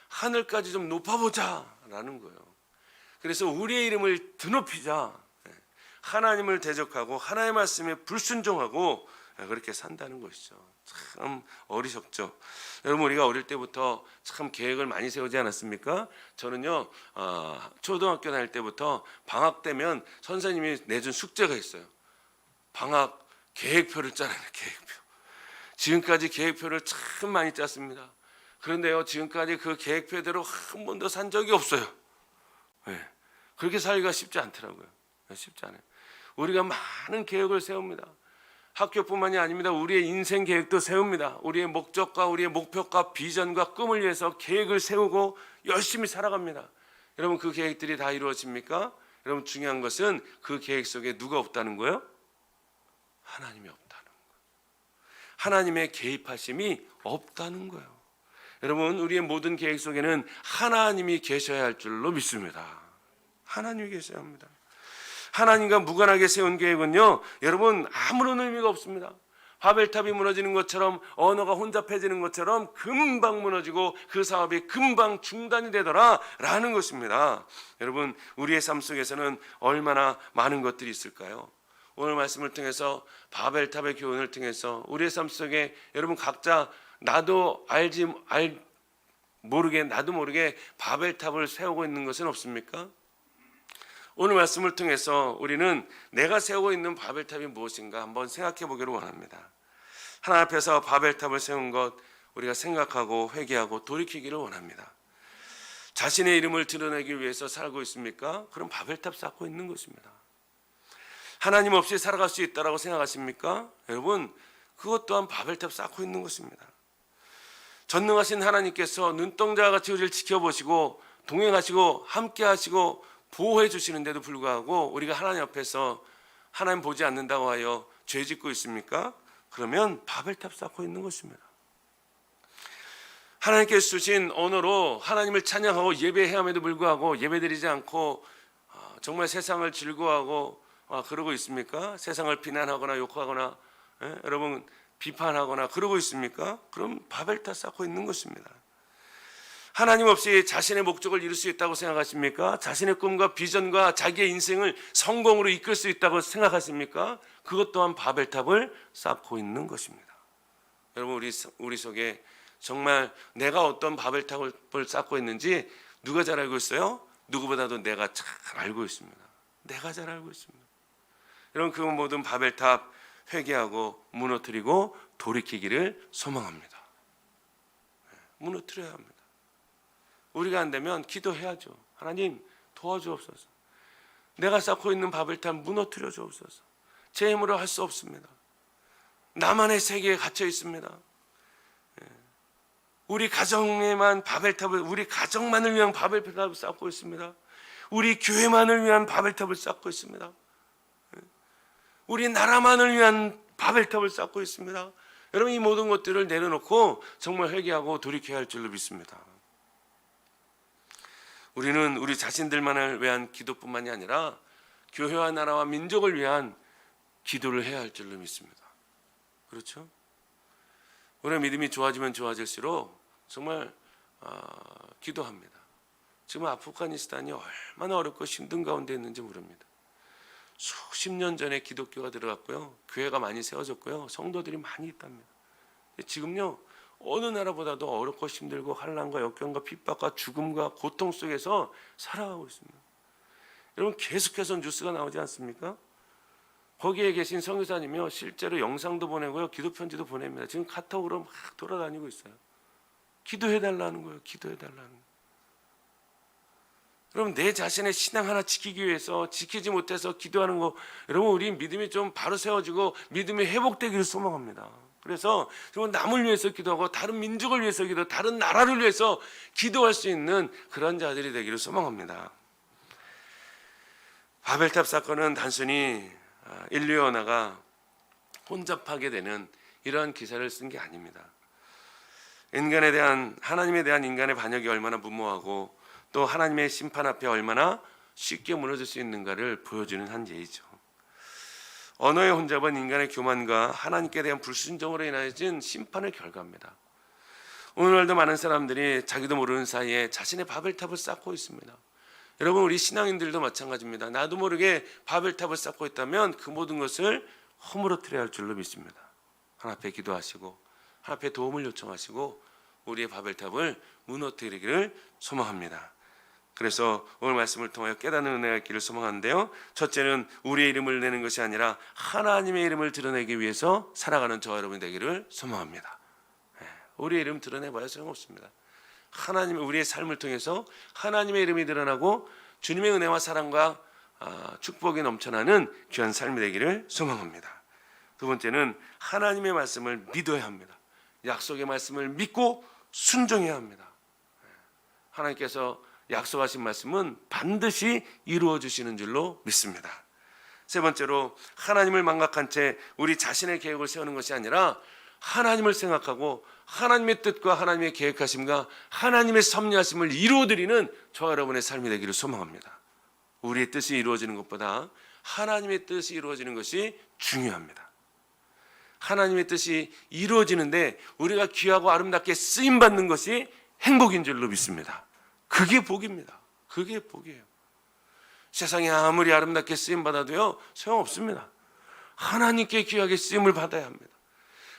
하늘까지 좀 높아보자 라는 거예요. 그래서 우리의 이름을 드높이자, 하나님을 대적하고 하나님의 말씀에 불순종하고 그렇게 산다는 것이죠. 참 어리석죠. 여러분, 우리가 어릴 때부터 참 계획을 많이 세우지 않았습니까? 저는요, 초등학교 다닐 때부터 방학 되면 선생님이 내준 숙제가 있어요. 방학 계획표를 짜라는 계획표. 지금까지 계획표를 참 많이 짰습니다. 그런데요, 지금까지 그 계획표대로 한 번도 산 적이 없어요. 네. 그렇게 살기가 쉽지 않더라고요. 쉽지 않아요. 우리가 많은 계획을 세웁니다. 학교뿐만이 아닙니다. 우리의 인생 계획도 세웁니다. 우리의 목적과 우리의 목표과 비전과 꿈을 위해서 계획을 세우고 열심히 살아갑니다. 여러분, 그 계획들이 다 이루어집니까? 여러분, 중요한 것은 그 계획 속에 누가 없다는 거예요? 하나님이 없다는 거예요. 하나님의 개입하심이 없다는 거예요. 여러분, 우리의 모든 계획 속에는 하나님이 계셔야 할 줄로 믿습니다. 하나님이 계셔야 합니다. 하나님과 무관하게 세운 계획은요, 여러분, 아무런 의미가 없습니다. 바벨탑이 무너지는 것처럼, 언어가 혼잡해지는 것처럼 금방 무너지고 그 사업이 금방 중단이 되더라 라는 것입니다. 여러분, 우리의 삶 속에서는 얼마나 많은 것들이 있을까요? 오늘 말씀을 통해서, 바벨탑의 교훈을 통해서 우리의 삶 속에 여러분 각자 나도 모르게 바벨탑을 세우고 있는 것은 없습니까? 오늘 말씀을 통해서 우리는 내가 세우고 있는 바벨탑이 무엇인가 한번 생각해 보기를 원합니다. 하나님 앞에서 바벨탑을 세운 것 우리가 생각하고 회개하고 돌이키기를 원합니다. 자신의 이름을 드러내기 위해서 살고 있습니까? 그럼 바벨탑 쌓고 있는 것입니다. 하나님 없이 살아갈 수 있다고 생각하십니까? 여러분, 그것 또한 바벨탑 쌓고 있는 것입니다. 전능하신 하나님께서 눈동자와 같이 우리를 지켜보시고 동행하시고 함께하시고 보호해 주시는데도 불구하고 우리가 하나님 앞에서 하나님 보지 않는다고 하여 죄 짓고 있습니까? 그러면 바벨탑 쌓고 있는 것입니다. 하나님께서 주신 언어로 하나님을 찬양하고 예배해야함에도 불구하고 예배드리지 않고 정말 세상을 즐거워하고 그러고 있습니까? 세상을 비난하거나 욕하거나 여러분 비판하거나 그러고 있습니까? 그럼 바벨탑 쌓고 있는 것입니다. 하나님 없이 자신의 목적을 이룰 수 있다고 생각하십니까? 자신의 꿈과 비전과 자기의 인생을 성공으로 이끌 수 있다고 생각하십니까? 그것 또한 바벨탑을 쌓고 있는 것입니다. 여러분, 우리 속에 정말 내가 어떤 바벨탑을 쌓고 있는지 누가 잘 알고 있어요? 누구보다도 내가 잘 알고 있습니다. 내가 잘 알고 있습니다. 여러분, 그 모든 바벨탑 회개하고 무너뜨리고 돌이키기를 소망합니다. 무너뜨려야 합니다. 우리가 안 되면 기도해야죠. 하나님 도와주옵소서. 내가 쌓고 있는 바벨탑 무너뜨려 주옵소서. 제 힘으로 할 수 없습니다. 나만의 세계에 갇혀 있습니다. 우리 가정에만 바벨탑을, 우리 가정만을 위한 바벨탑을 쌓고 있습니다. 우리 교회만을 위한 바벨탑을 쌓고 있습니다. 우리 나라만을 위한 바벨탑을 쌓고 있습니다. 여러분, 이 모든 것들을 내려놓고 정말 회개하고 돌이켜야 할 줄로 믿습니다. 우리는 우리 자신들만을 위한 기도뿐만이 아니라 교회와 나라와 민족을 위한 기도를 해야 할 줄로 믿습니다. 그렇죠? 우리의 믿음이 좋아지면 좋아질수록 정말 기도합니다. 지금 아프가니스탄이 얼마나 어렵고 힘든 가운데 있는지 모릅니다. 수십 년 전에 기독교가 들어갔고요. 교회가 많이 세워졌고요. 성도들이 많이 있답니다. 지금요, 어느 나라보다도 어렵고 힘들고 환난과 역경과 핍박과 죽음과 고통 속에서 살아가고 있습니다. 여러분, 계속해서 뉴스가 나오지 않습니까? 거기에 계신 선교사님이요, 실제로 영상도 보내고요, 기도 편지도 보냅니다. 지금 카톡으로 막 돌아다니고 있어요. 기도해달라는 거예요. 기도해달라는 거예요. 여러분, 내 자신의 신앙 하나 지키기 위해서 지키지 못해서 기도하는 거, 여러분, 우리 믿음이 좀 바로 세워지고 믿음이 회복되기를 소망합니다. 그래서 정말 남을 위해서 기도하고 다른 민족을 위해서 기도, 다른 나라를 위해서 기도할 수 있는 그런 자들이 되기를 소망합니다. 바벨탑 사건은 단순히 인류의 언어가 혼잡하게 되는 이러한 기사를 쓴 게 아닙니다. 하나님에 대한 인간의 반역이 얼마나 무모하고 또 하나님의 심판 앞에 얼마나 쉽게 무너질 수 있는가를 보여주는 한 예이죠. 언어의 혼잡은 인간의 교만과 하나님께 대한 불순종으로 인하여진 심판의 결과입니다. 오늘날도 많은 사람들이 자기도 모르는 사이에 자신의 바벨탑을 쌓고 있습니다. 여러분, 우리 신앙인들도 마찬가지입니다. 나도 모르게 바벨탑을 쌓고 있다면 그 모든 것을 허물어뜨려야 할 줄로 믿습니다. 하나님 앞에 기도하시고 하나님 앞에 도움을 요청하시고 우리의 바벨탑을 무너뜨리기를 소망합니다. 그래서 오늘 말씀을 통하여 깨닫는 은혜가 있기를 소망하는데요, 첫째는 우리의 이름을 내는 것이 아니라 하나님의 이름을 드러내기 위해서 살아가는 저와 여러분이 되기를 소망합니다. 우리의 이름 드러내봐야 소용없습니다. 우리의 삶을 통해서 하나님의 이름이 드러나고 주님의 은혜와 사랑과 축복이 넘쳐나는 귀한 삶이 되기를 소망합니다. 두 번째는 하나님의 말씀을 믿어야 합니다. 약속의 말씀을 믿고 순종해야 합니다. 하나님께서 약속하신 말씀은 반드시 이루어 주시는 줄로 믿습니다. 세 번째로 하나님을 망각한 채 우리 자신의 계획을 세우는 것이 아니라 하나님을 생각하고 하나님의 뜻과 하나님의 계획하심과 하나님의 섭리하심을 이루어드리는 저와 여러분의 삶이 되기를 소망합니다. 우리의 뜻이 이루어지는 것보다 하나님의 뜻이 이루어지는 것이 중요합니다. 하나님의 뜻이 이루어지는데 우리가 귀하고 아름답게 쓰임받는 것이 행복인 줄로 믿습니다. 그게 복입니다. 그게 복이에요. 세상에 아무리 아름답게 쓰임받아도요, 소용없습니다. 하나님께 귀하게 쓰임을 받아야 합니다.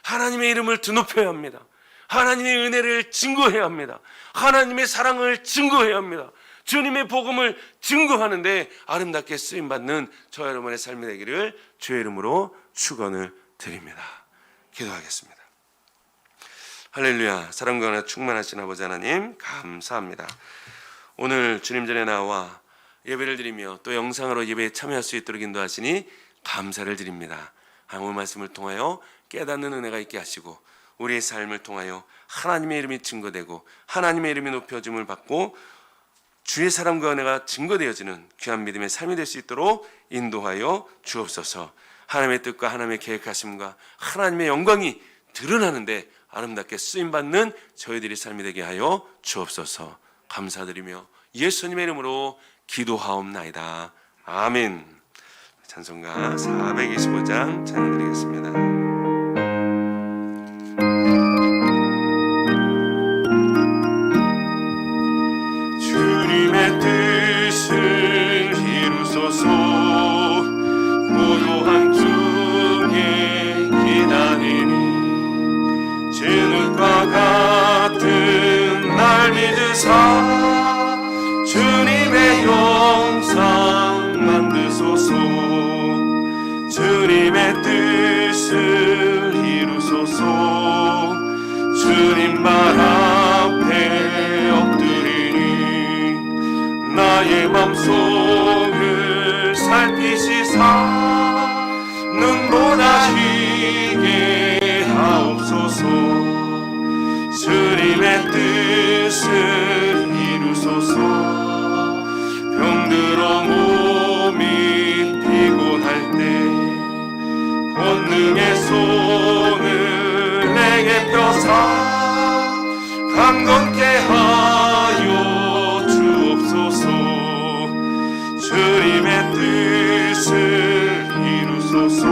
하나님의 이름을 드높여야 합니다. 하나님의 은혜를 증거해야 합니다. 하나님의 사랑을 증거해야 합니다. 주님의 복음을 증거하는데 아름답게 쓰임받는 저와 여러분의 삶이 되기를 주의 이름으로 축원을 드립니다. 기도하겠습니다. 할렐루야. 사랑과 은혜 충만하신 아버지 하나님, 감사합니다. 오늘 주님 전에 나와 예배를 드리며 또 영상으로 예배에 참여할 수 있도록 인도하시니 감사를 드립니다. 오늘 말씀을 통하여 깨닫는 은혜가 있게 하시고 우리의 삶을 통하여 하나님의 이름이 증거되고 하나님의 이름이 높여짐을 받고 주의 사랑과 은혜가 증거되어지는 귀한 믿음의 삶이 될 수 있도록 인도하여 주옵소서. 하나님의 뜻과 하나님의 계획하심과 하나님의 영광이 드러나는데 아름답게 쓰임받는 저희들이 삶이 되게 하여 주옵소서. 감사드리며 예수님의 이름으로 기도하옵나이다. 아멘. 찬송가 425장 찬양드리겠습니다. 주님의 뜻을 이루소서. 고요한 중에 기다리니 진흙과 같은 날 믿으사 주님의 영상 만드소서. 주님의 뜻을 이루소서. 주님 말 앞에 엎드리니 나의 맘속을 살피시사 눈보다 희게 하옵소서. 주님의 뜻을 이루소서. 병들어 몸이 피곤할 때 권능의 손을 내게 펴사 강건케 하여 주옵소서. 주님의 뜻을 이루소서.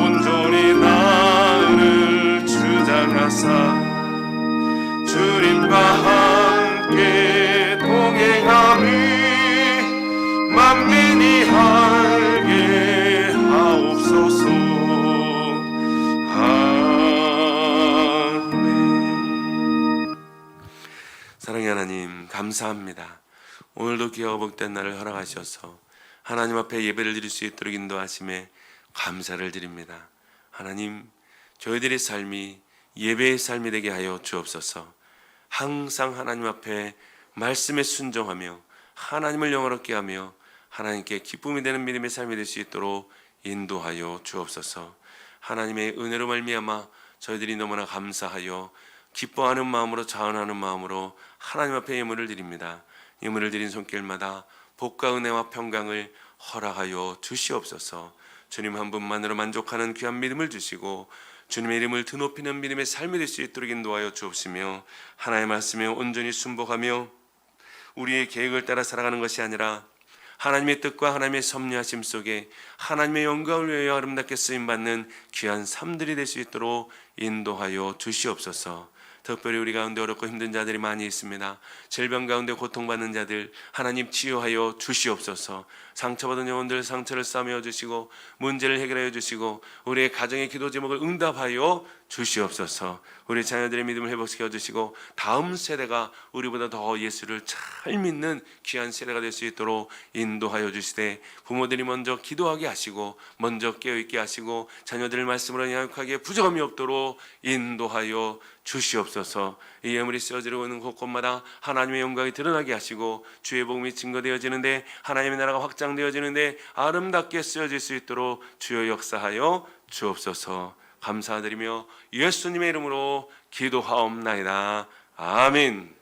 온전히 나를 주장하사 주님과 함께 동행함이 만민이 알게 하옵소서. 아멘. 사랑의 하나님, 감사합니다. 오늘도 귀하고 복된 날을 허락하셔서 하나님 앞에 예배를 드릴 수 있도록 인도하심에 감사를 드립니다. 하나님, 저희들의 삶이 예배의 삶이 되게 하여 주옵소서. 항상 하나님 앞에 말씀에 순종하며 하나님을 영화롭게 하며 하나님께 기쁨이 되는 믿음의 삶이 될 수 있도록 인도하여 주옵소서. 하나님의 은혜로 말미암아 저희들이 너무나 감사하여 기뻐하는 마음으로 자원하는 마음으로 하나님 앞에 예물을 드립니다. 예물을 드린 손길마다 복과 은혜와 평강을 허락하여 주시옵소서. 주님 한 분만으로 만족하는 귀한 믿음을 주시고 주님의 이름을 드높이는 믿음의 삶이 될 수 있도록 인도하여 주옵시며 하나님의 말씀에 온전히 순복하며 우리의 계획을 따라 살아가는 것이 아니라 하나님의 뜻과 하나님의 섭리하심 속에 하나님의 영광을 위하여 아름답게 쓰임받는 귀한 삶들이 될 수 있도록 인도하여 주시옵소서. 특별히 우리 가운데 어렵고 힘든 자들이 많이 있습니다. 질병 가운데 고통받는 자들 하나님 치유하여 주시옵소서. 상처받은 영혼들 상처를 싸매어 주시고 문제를 해결하여 주시고 우리의 가정의 기도 제목을 응답하여 주시옵소서. 우리 자녀들의 믿음을 회복시켜 주시고 다음 세대가 우리보다 더 예수를 잘 믿는 귀한 세대가 될 수 있도록 인도하여 주시되 부모들이 먼저 기도하게 하시고 먼저 깨어있게 하시고 자녀들을 말씀으로 양육하기에 부족함이 없도록 인도하여 주시옵소서. 이 예물이 쓰여지고 있는 곳곳마다 하나님의 영광이 드러나게 하시고 주의 복음이 증거되어지는데 하나님의 나라가 확장되어지는데 아름답게 쓰여질 수 있도록 주여 역사하여 주옵소서. 감사드리며 예수님의 이름으로 기도하옵나이다. 아멘.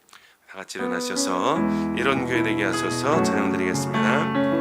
다 같이 일어나셔서 이런 교회 되게 하소서. 찬양 드리겠습니다.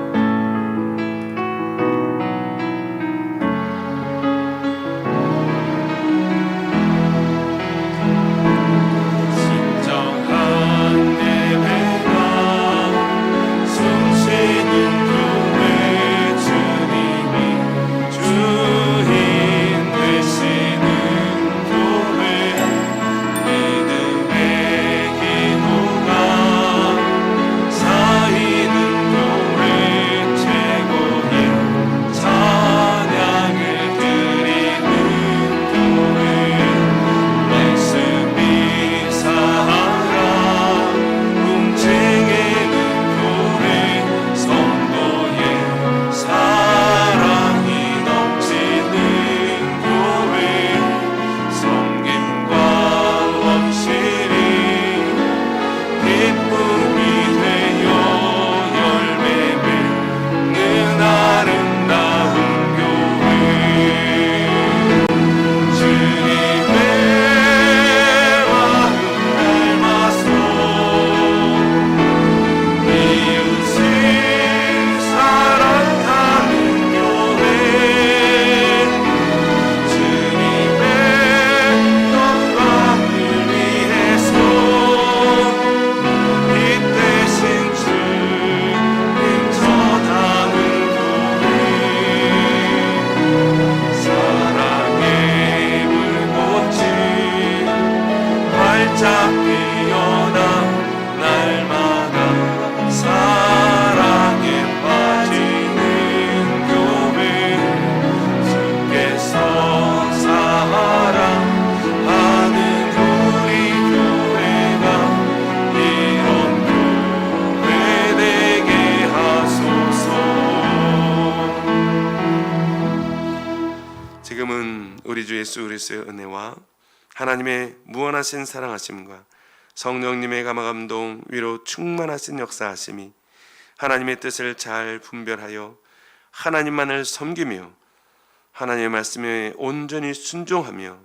우리 주 예수 그리스도의 은혜와 하나님의 무한하신 사랑하심과 성령님의 감화감동 위로 충만하신 역사하심이 하나님의 뜻을 잘 분별하여 하나님만을 섬기며 하나님의 말씀에 온전히 순종하며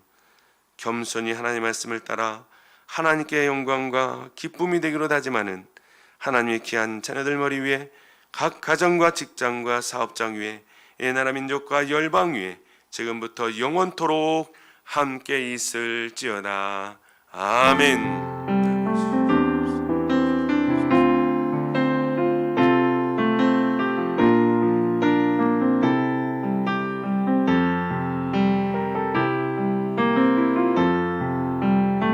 겸손히 하나님의 말씀을 따라 하나님께 영광과 기쁨이 되기로 다짐하는 하나님의 귀한 자녀들 머리 위에 각 가정과 직장과 사업장 위에 이 나라 민족과 열방 위에 지금부터 영원토록 함께 있을지어다. 아멘.